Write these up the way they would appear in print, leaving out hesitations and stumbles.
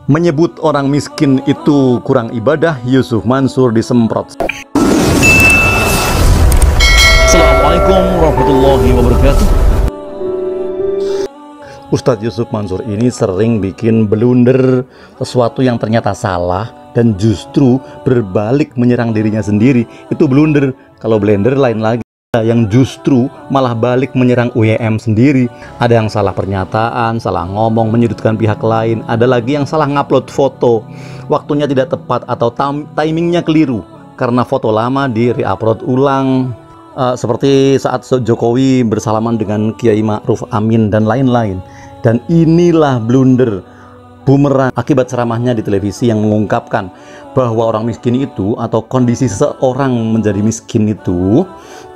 Menyebut orang miskin itu kurang ibadah, Yusuf Mansur disemprot. Assalamualaikum warahmatullahi wabarakatuh. Ustadz Yusuf Mansur ini sering bikin blunder, sesuatu yang ternyata salah dan justru berbalik menyerang dirinya sendiri. Itu blunder. Kalau blender lain lagi, yang justru malah balik menyerang UYM sendiri. Ada yang salah pernyataan, salah ngomong, menyudutkan pihak lain. Ada lagi yang salah ngupload foto, waktunya tidak tepat atau timingnya keliru karena foto lama di re-upload ulang. Seperti saat Jokowi bersalaman dengan Kiai Ma'ruf Amin dan lain-lain. Dan inilah blunder bumerang akibat ceramahnya di televisi yang mengungkapkan bahwa orang miskin itu atau kondisi seseorang menjadi miskin itu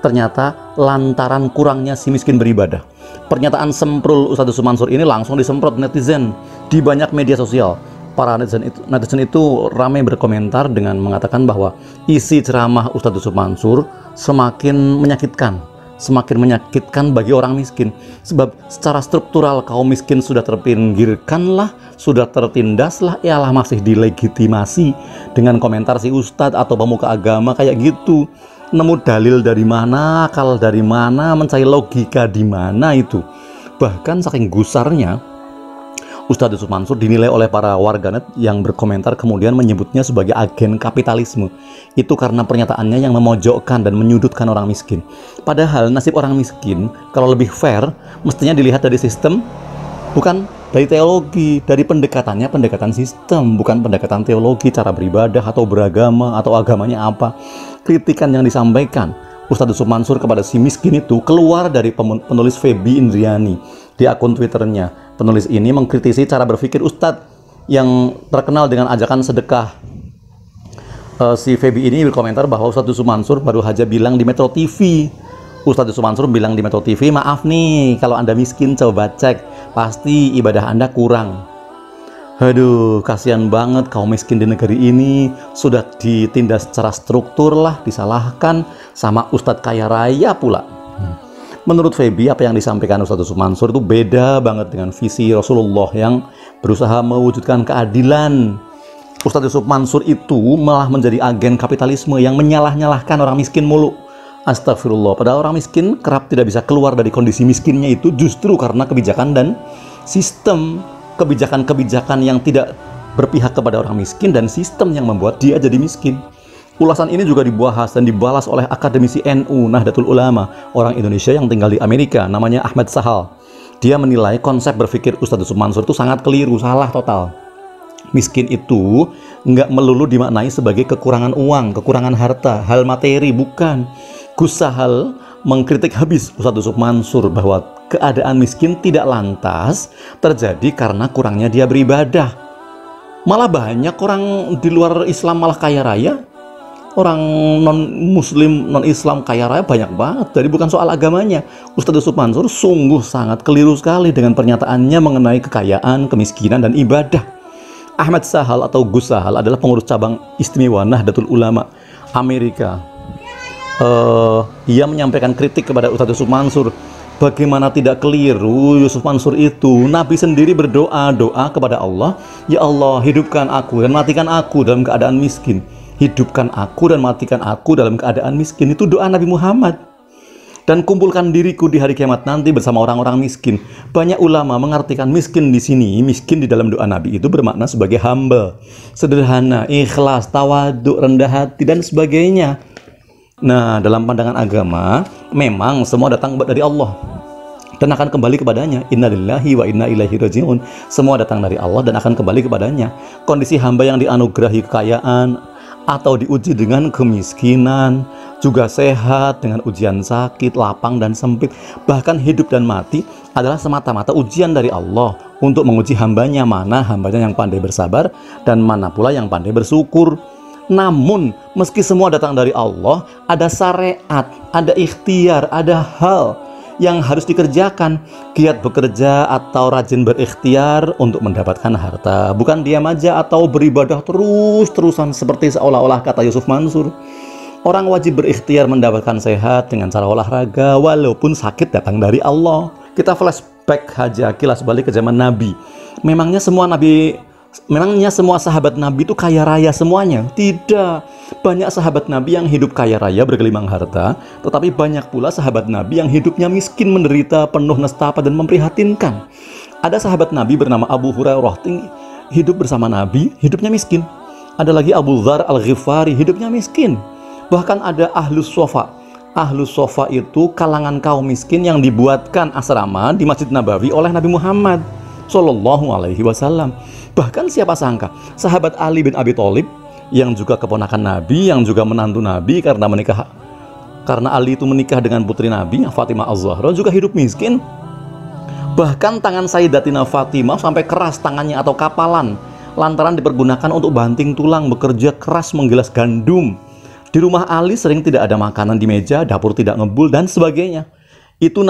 ternyata lantaran kurangnya si miskin beribadah. Pernyataan semprul Ustadz Yusuf Mansur ini langsung disemprot netizen di banyak media sosial. Para netizen itu ramai berkomentar dengan mengatakan bahwa isi ceramah Ustadz Yusuf Mansur semakin menyakitkan bagi orang miskin. Sebab secara struktural kaum miskin sudah terpinggirkanlah, sudah tertindaslah, ialah masih dilegitimasi dengan komentar si ustadz atau pemuka agama kayak gitu. Nemu dalil dari mana, akal dari mana, mencari logika di mana itu. Bahkan saking gusarnya Ustadz Yusuf Mansur dinilai oleh para warganet yang berkomentar kemudian menyebutnya sebagai agen kapitalisme. Itu karena pernyataannya yang memojokkan dan menyudutkan orang miskin. Padahal nasib orang miskin kalau lebih fair mestinya dilihat dari sistem, bukan dari teologi, dari pendekatan sistem, bukan pendekatan teologi, cara beribadah atau beragama atau agamanya apa. Kritikan yang disampaikan Ustadz Yusuf Mansur kepada si miskin itu keluar dari penulis Feby Indriani di akun Twitternya. Penulis ini mengkritisi cara berpikir Ustadz yang terkenal dengan ajakan sedekah. Si Feby ini berkomentar bahwa Ustadz Yusuf Mansur baru saja bilang di Metro TV. Ustadz Yusuf Mansur bilang di Metro TV, maaf nih kalau Anda miskin, coba cek, pasti ibadah Anda kurang. Aduh, kasihan banget kaum miskin di negeri ini, sudah ditindas secara struktur lah, disalahkan sama Ustadz kaya raya pula. Menurut Feby, apa yang disampaikan Ustadz Yusuf Mansur itu beda banget dengan visi Rasulullah yang berusaha mewujudkan keadilan. Ustadz Yusuf Mansur itu malah menjadi agen kapitalisme yang menyalah-nyalahkan orang miskin mulu. Astagfirullah, padahal orang miskin kerap tidak bisa keluar dari kondisi miskinnya itu justru karena kebijakan dan sistem. Kebijakan-kebijakan yang tidak berpihak kepada orang miskin dan sistem yang membuat dia jadi miskin. Ulasan ini juga dibahas dan dibalas oleh akademisi NU Nahdlatul Ulama, orang Indonesia yang tinggal di Amerika, namanya Ahmad Sahal. Dia menilai konsep berpikir Ustadz Yusuf Mansur itu sangat keliru, salah total. Miskin itu nggak melulu dimaknai sebagai kekurangan uang, kekurangan harta, hal materi, bukan. Gus Sahal mengkritik habis Ustadz Yusuf Mansur bahwa keadaan miskin tidak lantas terjadi karena kurangnya dia beribadah. Malah banyak orang di luar Islam malah kaya raya. Orang non-muslim, non-Islam kaya raya banyak banget. Jadi bukan soal agamanya. Ustadz Yusuf Mansur sungguh sangat keliru sekali dengan pernyataannya mengenai kekayaan, kemiskinan, dan ibadah. Ahmad Sahal atau Gus Sahal adalah pengurus cabang istimewa Nahdlatul Ulama Amerika. Ia menyampaikan kritik kepada Ustadz Yusuf Mansur. Bagaimana tidak keliru Yusuf Mansur itu? Nabi sendiri berdoa kepada Allah, ya Allah, hidupkan aku dan matikan aku dalam keadaan miskin. Hidupkan aku dan matikan aku dalam keadaan miskin. Itu doa Nabi Muhammad. Dan kumpulkan diriku di hari kiamat nanti bersama orang-orang miskin. Banyak ulama mengartikan miskin di sini, miskin di dalam doa Nabi itu bermakna sebagai humble, sederhana, ikhlas, tawaduk, rendah hati, dan sebagainya. Nah, dalam pandangan agama, memang semua datang dari Allah dan akan kembali kepadanya. Innalillahi wa inna ilaihi raji'un. Semua datang dari Allah dan akan kembali kepadanya. Kondisi hamba yang dianugerahi kekayaan atau diuji dengan kemiskinan, juga sehat dengan ujian sakit, lapang dan sempit, bahkan hidup dan mati adalah semata-mata ujian dari Allah untuk menguji hambanya, mana hambanya yang pandai bersabar dan mana pula yang pandai bersyukur. Namun meski semua datang dari Allah, ada syariat, ada ikhtiar, ada hal yang harus dikerjakan. Giat bekerja atau rajin berikhtiar untuk mendapatkan harta, bukan diam aja atau beribadah terus-terusan seperti seolah-olah kata Yusuf Mansur. Orang wajib berikhtiar mendapatkan sehat dengan cara olahraga walaupun sakit datang dari Allah. Kita flashback aja, kilas balik ke zaman Nabi. Memangnya semua Nabi memangnya semua sahabat Nabi itu kaya raya semuanya? Tidak. Banyak sahabat Nabi yang hidup kaya raya bergelimang harta, tetapi banyak pula sahabat Nabi yang hidupnya miskin, menderita, penuh nestapa dan memprihatinkan. Ada sahabat Nabi bernama Abu Hurairah, hidup bersama Nabi, hidupnya miskin. Ada lagi Abu Dzar Al-Ghifari, hidupnya miskin. Bahkan ada Ahlus Sofa. Ahlus Sofa itu kalangan kaum miskin yang dibuatkan asrama di Masjid Nabawi oleh Nabi Muhammad Shallallahu Alaihi Wasallam. Bahkan siapa sangka sahabat Ali bin Abi Thalib yang juga keponakan Nabi, yang juga menantu Nabi karena Ali itu menikah dengan putri Nabi Fatimah Az-Zahra, juga hidup miskin. Bahkan tangan Sayyidatina Fatimah sampai keras tangannya atau kapalan lantaran dipergunakan untuk banting tulang, bekerja keras menggilas gandum. Di rumah Ali sering tidak ada makanan di meja, dapur tidak ngebul dan sebagainya. Itu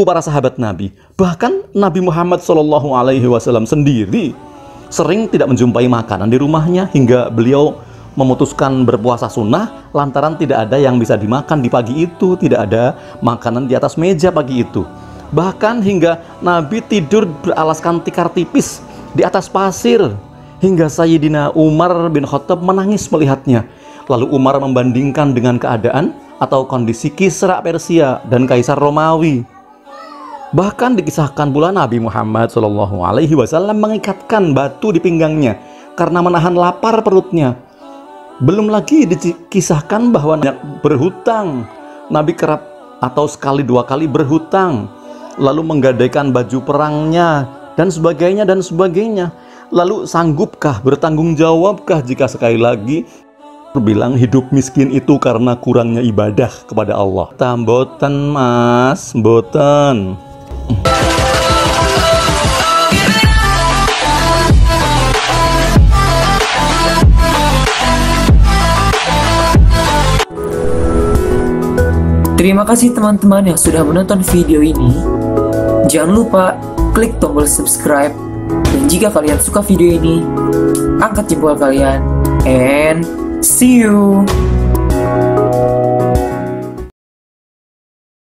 para sahabat Nabi. Bahkan Nabi Muhammad SAW sendiri sering tidak menjumpai makanan di rumahnya, hingga beliau memutuskan berpuasa sunnah lantaran tidak ada yang bisa dimakan di pagi itu, tidak ada makanan di atas meja pagi itu. Bahkan hingga Nabi tidur beralaskan tikar tipis di atas pasir, hingga Sayyidina Umar bin Khattab menangis melihatnya. Lalu Umar membandingkan dengan keadaan atau kondisi Kisra Persia dan Kaisar Romawi. Bahkan dikisahkan pula Nabi Muhammad SAW mengikatkan batu di pinggangnya karena menahan lapar perutnya. Belum lagi dikisahkan bahwa berhutang. Nabi kerap atau sekali dua kali berhutang, lalu menggadaikan baju perangnya dan sebagainya dan sebagainya. Lalu sanggupkah, bertanggung jawabkah jika sekali lagi bilang hidup miskin itu karena kurangnya ibadah kepada Allah? Tamboten mas, boten. Terima kasih teman-teman yang sudah menonton video ini. Jangan lupa klik tombol subscribe. Dan jika kalian suka video ini, angkat jempol kalian. And see you.